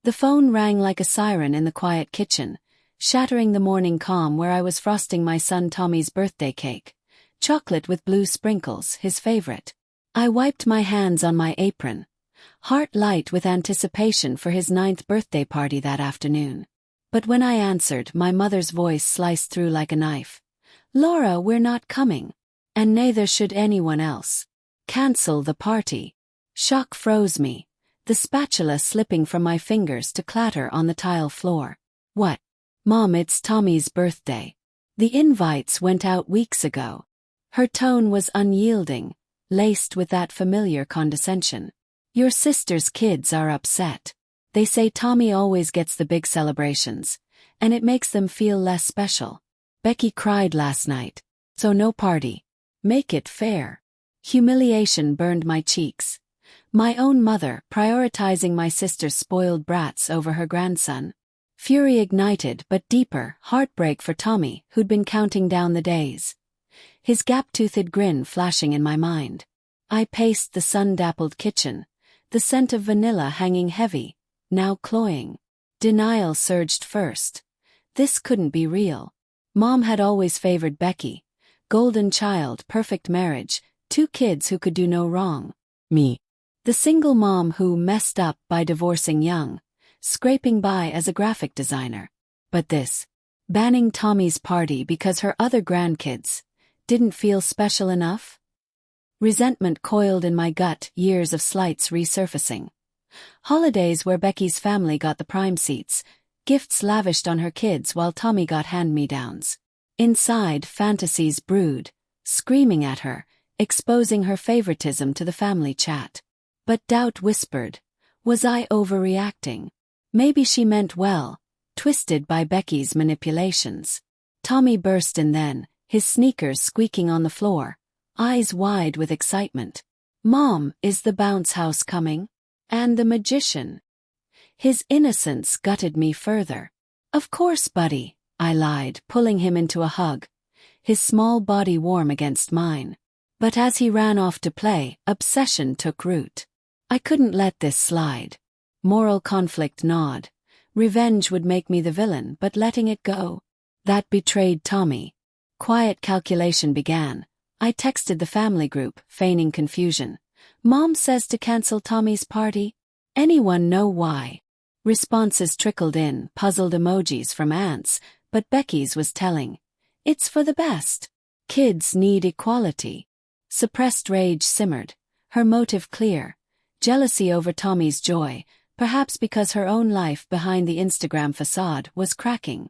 The phone rang like a siren in the quiet kitchen, shattering the morning calm where I was frosting my son Tommy's birthday cake. Chocolate with blue sprinkles, his favorite. I wiped my hands on my apron, heart light with anticipation for his 9th birthday party that afternoon. But when I answered, my mother's voice sliced through like a knife. "Laura, we're not coming. And neither should anyone else. Cancel the party." Shock froze me, the spatula slipping from my fingers to clatter on the tile floor. "What? Mom, it's Tommy's birthday. The invites went out weeks ago." Her tone was unyielding, laced with that familiar condescension. "Your sister's kids are upset. They say Tommy always gets the big celebrations, and it makes them feel less special. Becky cried last night, so no party. Make it fair." Humiliation burned my cheeks. My own mother prioritizing my sister's spoiled brats over her grandson. Fury ignited, but deeper, heartbreak for Tommy, who'd been counting down the days. His gap-toothed grin flashing in my mind. I paced the sun-dappled kitchen, the scent of vanilla hanging heavy, now cloying. Denial surged first. This couldn't be real. Mom had always favored Becky. Golden child, perfect marriage, 2 kids who could do no wrong. Me. The single mom who messed up by divorcing young, scraping by as a graphic designer. But this, banning Tommy's party because her other grandkids, didn't feel special enough? Resentment coiled in my gut, years of slights resurfacing. Holidays where Becky's family got the prime seats, gifts lavished on her kids while Tommy got hand-me-downs. Inside, fantasies brewed, screaming at her, exposing her favoritism to the family chat. But doubt whispered, was I overreacting? Maybe she meant well, twisted by Becky's manipulations. Tommy burst in then, his sneakers squeaking on the floor, eyes wide with excitement. "Mom, is the bounce house coming? And the magician?" His innocence gutted me further. "Of course, buddy," I lied, pulling him into a hug, his small body warm against mine. But as he ran off to play, obsession took root. I couldn't let this slide. Moral conflict gnawed. Revenge would make me the villain, but letting it go, that betrayed Tommy. Quiet calculation began. I texted the family group, feigning confusion. "Mom says to cancel Tommy's party. Anyone know why?" Responses trickled in, puzzled emojis from aunts, but Becky's was telling. "It's for the best. Kids need equality." Suppressed rage simmered, her motive clear. Jealousy over Tommy's joy, perhaps because her own life behind the Instagram facade was cracking.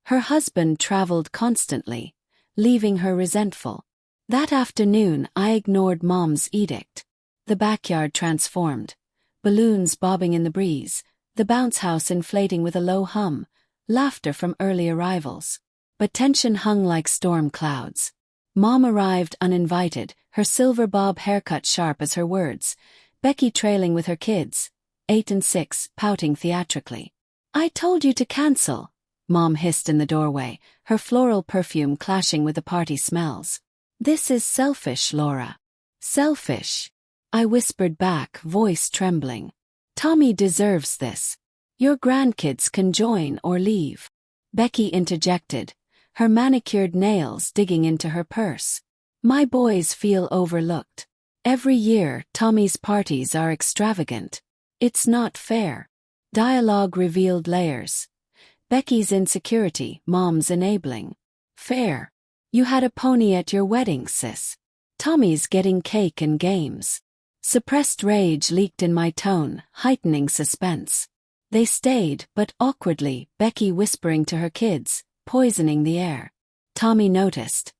Her husband traveled constantly, leaving her resentful. That afternoon I ignored Mom's edict. The backyard transformed. Balloons bobbing in the breeze, the bounce house inflating with a low hum, laughter from early arrivals. But tension hung like storm clouds. Mom arrived uninvited, her silver bob haircut sharp as her words, Becky trailing with her kids, 8 and 6, pouting theatrically. "I told you to cancel," Mom hissed in the doorway, her floral perfume clashing with the party smells. "This is selfish, Laura." "Selfish," I whispered back, voice trembling. "Tommy deserves this. Your grandkids can join or leave." Becky interjected, her manicured nails digging into her purse. "My boys feel overlooked. Every year, Tommy's parties are extravagant. It's not fair." Dialogue revealed layers. Becky's insecurity, Mom's enabling. "Fair. You had a pony at your wedding, sis. Tommy's getting cake and games." Suppressed rage leaked in my tone, heightening suspense. They stayed, but awkwardly, Becky whispering to her kids, poisoning the air. Tommy noticed,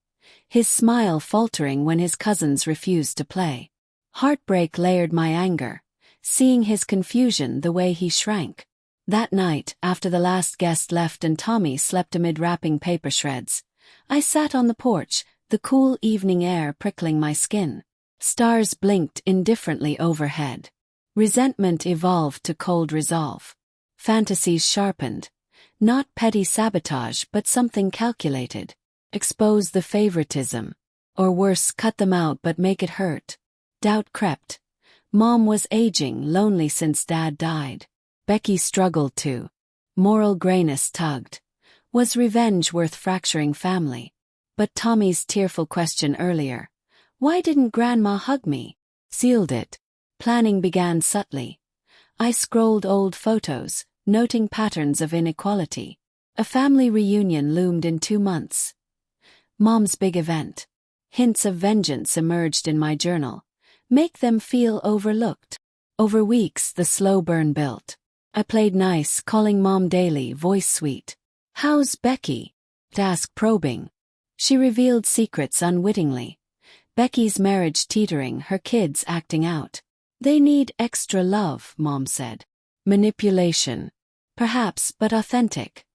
his smile faltering when his cousins refused to play. Heartbreak layered my anger, seeing his confusion the way he shrank. That night, after the last guest left and Tommy slept amid wrapping paper shreds, I sat on the porch, the cool evening air prickling my skin. Stars blinked indifferently overhead. Resentment evolved to cold resolve. Fantasies sharpened. Not petty sabotage but something calculated. Expose the favoritism. Or worse, cut them out but make it hurt. Doubt crept. Mom was aging, lonely since Dad died. Becky struggled too. Moral grayness tugged. Was revenge worth fracturing family? But Tommy's tearful question earlier, "Why didn't Grandma hug me?" sealed it. Planning began subtly. I scrolled old photos, noting patterns of inequality. A family reunion loomed in 2 months. Mom's big event. Hints of vengeance emerged in my journal. Make them feel overlooked. Over weeks, the slow burn built. I played nice, calling Mom daily, voice sweet. "How's Becky?" Ask probing. She revealed secrets unwittingly. Becky's marriage teetering, her kids acting out. "They need extra love," Mom said. Manipulation. Perhaps, but authentic.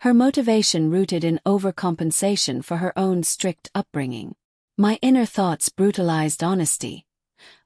Her motivation rooted in overcompensation for her own strict upbringing. My inner thoughts brutalized honesty.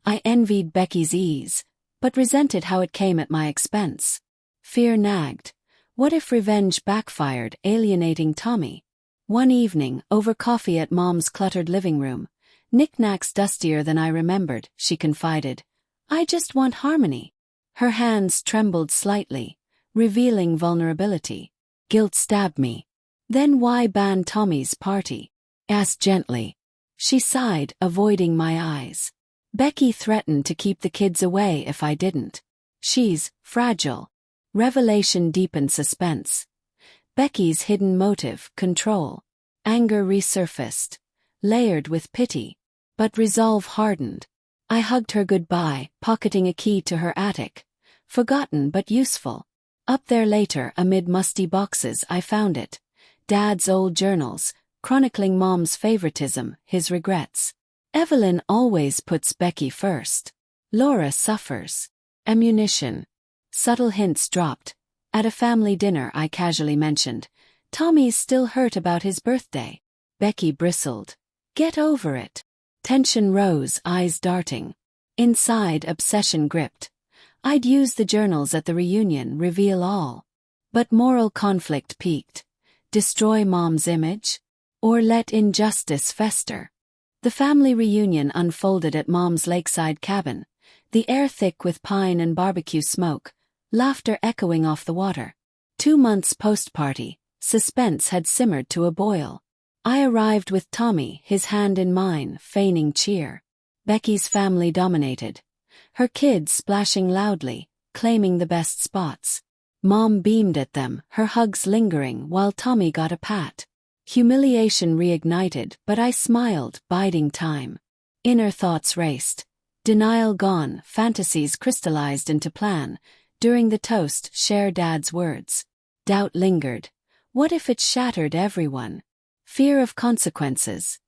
I envied Becky's ease, but resented how it came at my expense. Fear nagged. What if revenge backfired, alienating Tommy? One evening, over coffee at Mom's cluttered living room, knickknacks dustier than I remembered, she confided, "I just want harmony." Her hands trembled slightly, revealing vulnerability. Guilt stabbed me. "Then why ban Tommy's party?" asked gently. She sighed, avoiding my eyes. "Becky threatened to keep the kids away if I didn't. She's fragile." Revelation deepened suspense. Becky's hidden motive, control. Anger resurfaced, layered with pity. But resolve hardened. I hugged her goodbye, pocketing a key to her attic. Forgotten but useful. Up there later, amid musty boxes, I found it. Dad's old journals, chronicling Mom's favoritism, his regrets. Evelyn always puts Becky first. Laura suffers. Ammunition. Subtle hints dropped. At a family dinner I casually mentioned, "Tommy's still hurt about his birthday." Becky bristled. "Get over it." Tension rose, eyes darting. Inside, obsession gripped. I'd use the journals at the reunion, reveal all. But moral conflict peaked. Destroy Mom's image? Or let injustice fester? The family reunion unfolded at Mom's lakeside cabin, the air thick with pine and barbecue smoke, laughter echoing off the water. 2 months post-party, suspense had simmered to a boil. I arrived with Tommy, his hand in mine, feigning cheer. Becky's family dominated. Her kids splashing loudly, claiming the best spots. Mom beamed at them, her hugs lingering while Tommy got a pat. Humiliation reignited, but I smiled, biding time. Inner thoughts raced. Denial gone, fantasies crystallized into plan. During the toast, share Dad's words. Doubt lingered. What if it shattered everyone? Fear of consequences.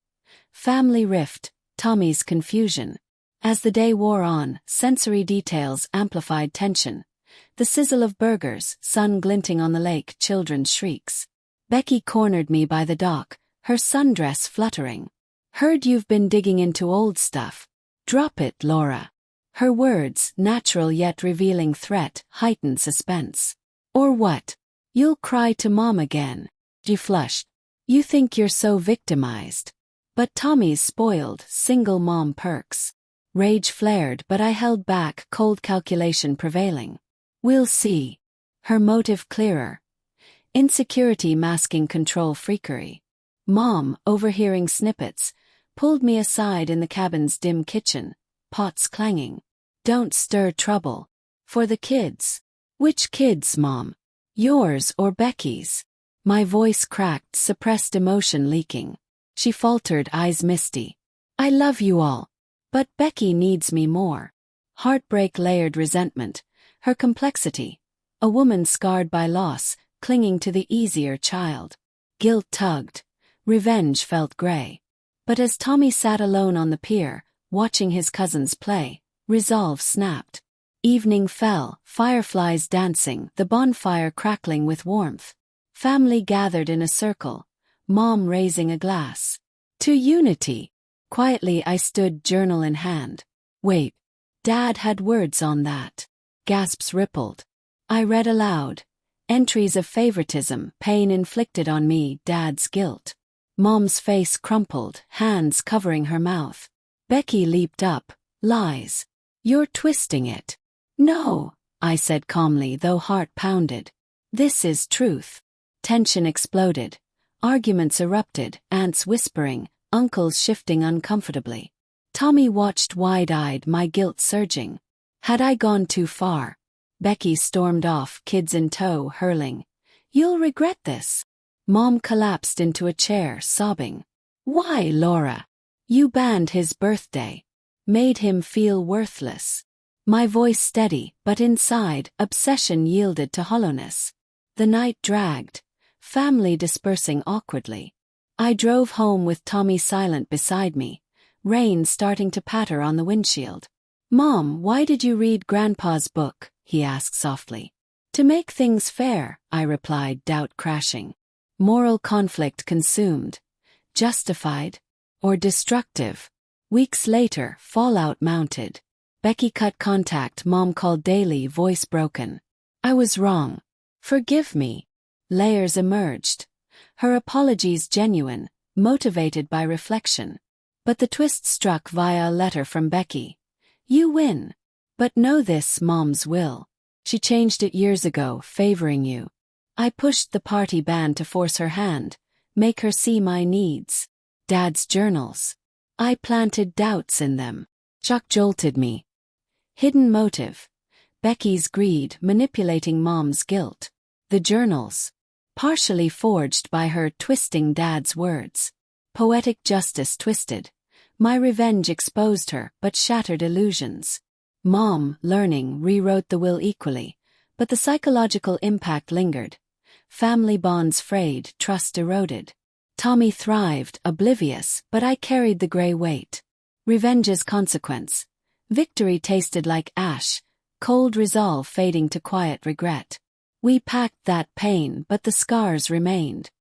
Family rift, Tommy's confusion. As the day wore on, sensory details amplified tension. The sizzle of burgers, sun glinting on the lake, children's shrieks. Becky cornered me by the dock, her sundress fluttering. "Heard you've been digging into old stuff. Drop it, Laura." Her words, natural yet revealing threat, heightened suspense. "Or what? You'll cry to Mom again." She flushed. "You think you're so victimized." But Tommy's spoiled, single mom perks. Rage flared, but I held back, cold calculation prevailing. "We'll see." Her motive clearer. Insecurity masking control freakery. Mom, overhearing snippets, pulled me aside in the cabin's dim kitchen, pots clanging. "Don't stir trouble. For the kids." "Which kids, Mom? Yours or Becky's?" My voice cracked, suppressed emotion leaking. She faltered, eyes misty. "I love you all. But Becky needs me more." Heartbreak layered resentment. Her complexity. A woman scarred by loss, clinging to the easier child. Guilt tugged. Revenge felt gray. But as Tommy sat alone on the pier, watching his cousins play, resolve snapped. Evening fell, fireflies dancing, the bonfire crackling with warmth. Family gathered in a circle, Mom raising a glass. "To unity." Quietly I stood, journal in hand. "Wait. Dad had words on that." Gasps rippled. I read aloud. Entries of favoritism, pain inflicted on me, Dad's guilt. Mom's face crumpled, hands covering her mouth. Becky leaped up. "Lies. You're twisting it." "No." I said calmly, though heart pounded. This is truth. Tension exploded. Arguments erupted, aunts whispering, uncles shifting uncomfortably. Tommy watched wide-eyed, my guilt surging. Had I gone too far? Becky stormed off, kids in tow, hurling. You'll regret this. Mom collapsed into a chair, sobbing. Why, Laura? You banned his birthday. Made him feel worthless. My voice steady, but inside, obsession yielded to hollowness. The night dragged, family dispersing awkwardly. I drove home with Tommy silent beside me, rain starting to patter on the windshield. Mom, why did you read Grandpa's book? He asked softly. To make things fair, I replied, doubt crashing. Moral conflict consumed. Justified? Or destructive? Weeks later, fallout mounted. Becky cut contact, Mom called daily, voice broken. I was wrong. Forgive me. Layers emerged. Her apologies genuine, motivated by reflection. But the twist struck via a letter from Becky. You win. But know this, Mom's will. She changed it years ago, favoring you. I pushed the party ban to force her hand, make her see my needs. Dad's journals. I planted doubts in them. Shock jolted me. Hidden motive. Becky's greed manipulating Mom's guilt. The journals. Partially forged by her, twisting Dad's words. Poetic justice twisted. My revenge exposed her, but shattered illusions. Mom, learning, rewrote the will equally, but the psychological impact lingered. Family bonds frayed, trust eroded. Tommy thrived, oblivious, but I carried the gray weight. Revenge's consequence. Victory tasted like ash, cold resolve fading to quiet regret. We packed that pain, but the scars remained.